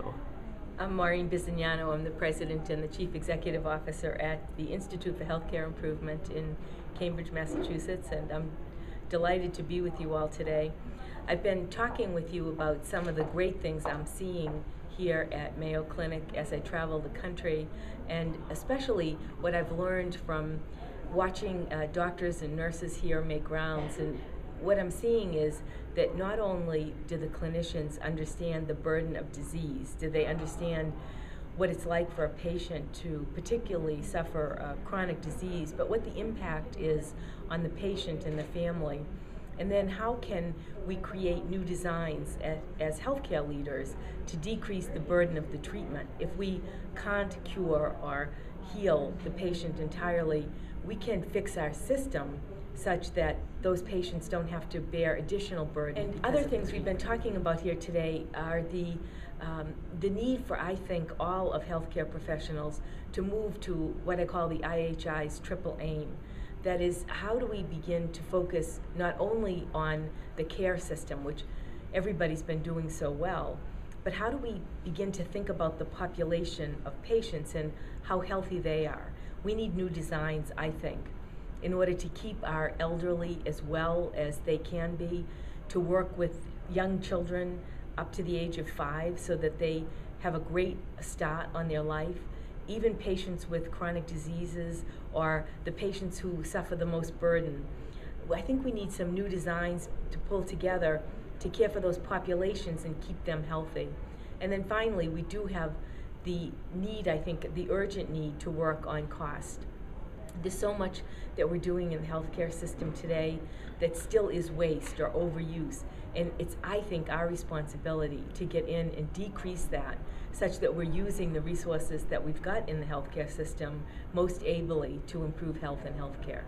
So, I'm Maureen Bisignano. I'm the President and the Chief Executive Officer at the Institute for Healthcare Improvement in Cambridge, Massachusetts, and I'm delighted to be with you all today. I've been talking with you about some of the great things I'm seeing here at Mayo Clinic as I travel the country, and especially what I've learned from watching doctors and nurses here make rounds. And what I'm seeing is that not only do the clinicians understand the burden of disease, do they understand what it's like for a patient to particularly suffer chronic disease, but what the impact is on the patient and the family. And then how can we create new designs as healthcare leaders to decrease the burden of the treatment? If we can't cure or heal the patient entirely, we can fix our system such that those patients don't have to bear additional burden. And other things we've been talking about here today are the need for, I think, all of healthcare professionals to move to what I call the IHI's triple aim. That is, how do we begin to focus not only on the care system, which everybody's been doing so well, but how do we begin to think about the population of patients and how healthy they are? We need new designs, I think, in order to keep our elderly as well as they can be, to work with young children up to the age of 5 so that they have a great start on their life. Even patients with chronic diseases or the patients who suffer the most burden. I think we need some new designs to pull together to care for those populations and keep them healthy. And then finally, we do have the need, I think, the urgent need to work on cost. There's so much that we're doing in the healthcare system today that still is waste or overuse. And it's, I think, our responsibility to get in and decrease that such that we're using the resources that we've got in the healthcare system most ably to improve health and healthcare.